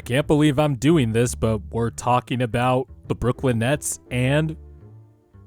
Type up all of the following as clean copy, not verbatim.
can't believe I'm doing this, but we're talking about the Brooklyn Nets and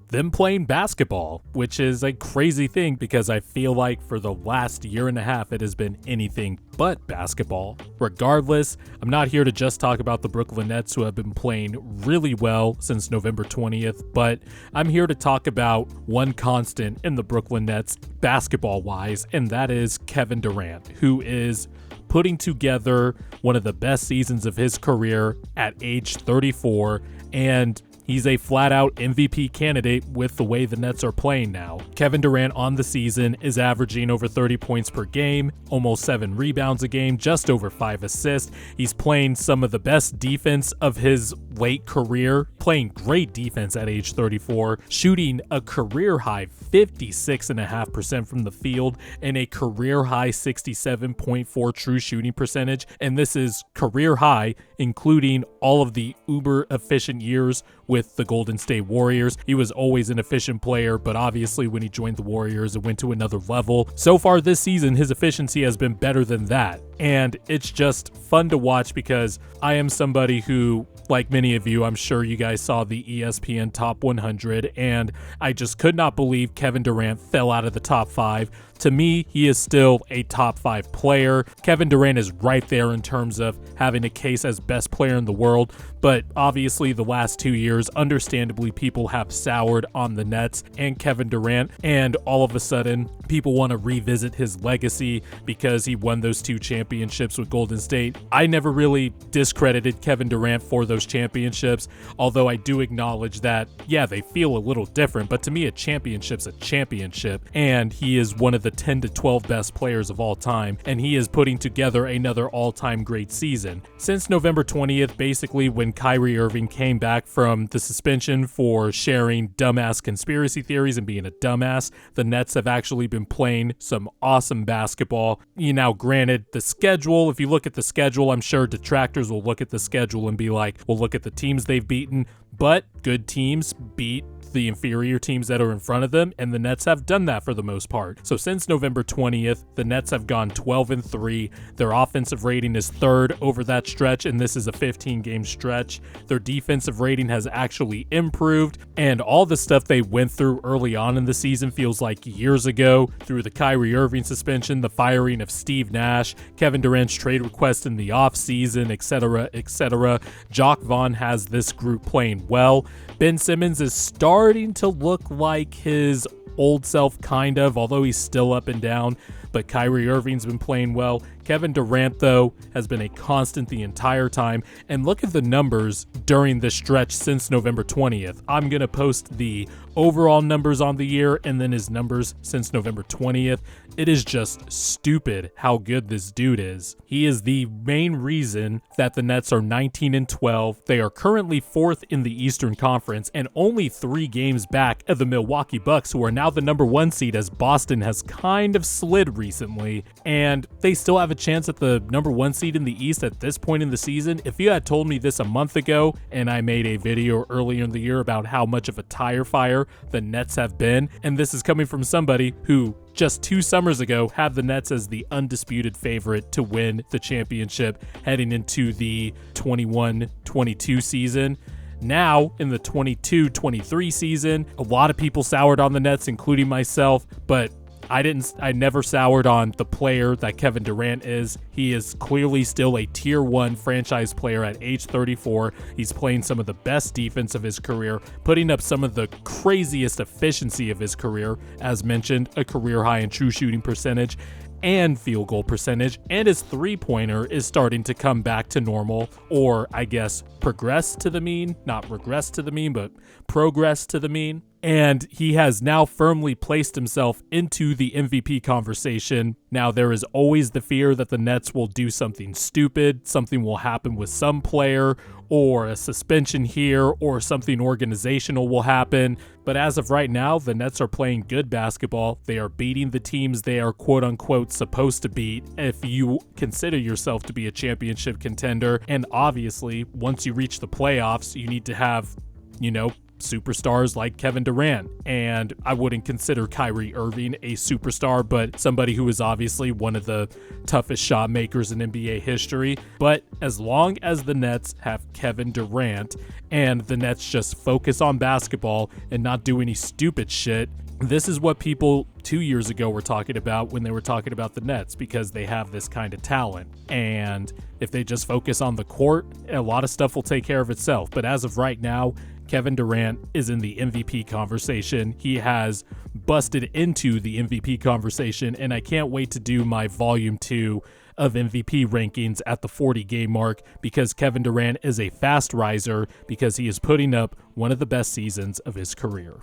them playing basketball, which is a crazy thing because I feel like for the last year and a half, it has been anything but basketball. Regardless, I'm not here to just talk about the Brooklyn Nets, who have been playing really well since November 20th, but I'm here to talk about one constant in the Brooklyn Nets basketball-wise, and that is Kevin Durant, who is putting together one of the best seasons of his career at age 34, and he's a flat-out MVP candidate with the way the Nets are playing now. Kevin Durant on the season is averaging over 30 points per game, almost 7 rebounds a game, just over 5 assists. He's playing some of the best defense of his late career, playing great defense at age 34, shooting a career-high 56.5% from the field and a career-high 67.4 true shooting percentage. And this is career-high, including all of the uber-efficient years with the Golden State Warriors. He was always an efficient player, but obviously when he joined the Warriors, it went to another level. So far this season, his efficiency has been better than that. And it's just fun to watch because I am somebody who, like many of you, I'm sure you guys saw the ESPN Top 100, and I just could not believe Kevin Durant fell out of the top 5. To me, he is still a top 5 player. Kevin Durant is right there in terms of having a case as best player in the world, but obviously the last 2 years, understandably, people have soured on the Nets and Kevin Durant, and all of a sudden, people want to revisit his legacy because he won those 2 championships with Golden State. I never really discredited Kevin Durant for those championships, although I do acknowledge that, yeah, they feel a little different, but to me, a championship's a championship, and he is one of the 10 to 12 best players of all time, and he is putting together another all-time great season. Since November 20th, basically when Kyrie Irving came back from the suspension for sharing dumbass conspiracy theories and being a dumbass, the Nets have actually been playing some awesome basketball. Now, granted, the schedule, if you look at the schedule, I'm sure detractors will look at the schedule and be like, well, look at the teams they've beaten, but good teams beat the inferior teams that are in front of them, and the Nets have done that for the most part. So since November 20th, the Nets have gone 12-3. Their offensive rating is 3rd over that stretch, and this is a 15-game stretch. Their defensive rating has actually improved, and all the stuff they went through early on in the season feels like years ago, through the Kyrie Irving suspension, the firing of Steve Nash, Kevin Durant's trade request in the offseason, etc., etc. Jock Vaughn has this group playing well. Ben Simmons is starting to look like his old self, kind of, although he's still up and down, but Kyrie Irving's been playing well. Kevin Durant, though, has been a constant the entire time, and look at the numbers during this stretch since November 20th. I'm going to post the overall numbers on the year and then his numbers since November 20th. It is just stupid how good this dude is. He is the main reason that the Nets are 19-12. They are currently 4th in the Eastern Conference and only 3 games back of the Milwaukee Bucks, who are now the number 1 seed as Boston has kind of slid recently, and they still have a chance at the number 1 seed in the East at this point in the season. If you had told me this a month ago, and I made a video earlier in the year about how much of a tire fire the Nets have been, and this is coming from somebody who just 2 summers ago had the Nets as the undisputed favorite to win the championship heading into the 21-22 season. Now, in the 22-23 season, a lot of people soured on the Nets, including myself, but I never soured on the player that Kevin Durant is. He is clearly still a tier 1 franchise player at age 34. He's playing some of the best defense of his career, putting up some of the craziest efficiency of his career, as mentioned, a career high in true shooting percentage and field goal percentage, and his 3-pointer is starting to come back to normal, or I guess progress to the mean, not regress to the mean, but progress to the mean. And he has now firmly placed himself into the MVP conversation. Now, there is always the fear that the Nets will do something stupid, something will happen with some player, or a suspension here, or something organizational will happen. But as of right now, the Nets are playing good basketball. They are beating the teams they are quote-unquote supposed to beat if you consider yourself to be a championship contender. And obviously, once you reach the playoffs, you need to have, superstars like Kevin Durant, and I wouldn't consider Kyrie Irving a superstar, but somebody who is obviously one of the toughest shot makers in NBA history. But as long as the Nets have Kevin Durant and the Nets just focus on basketball and not do any stupid shit, this is what people 2 years ago were talking about when they were talking about the Nets, because they have this kind of talent. And if they just focus on the court, a lot of stuff will take care of itself. But as of right now, Kevin Durant is in the MVP conversation. He has busted into the MVP conversation, and I can't wait to do my volume 2 of MVP rankings at the 40 game mark, because Kevin Durant is a fast riser because he is putting up one of the best seasons of his career.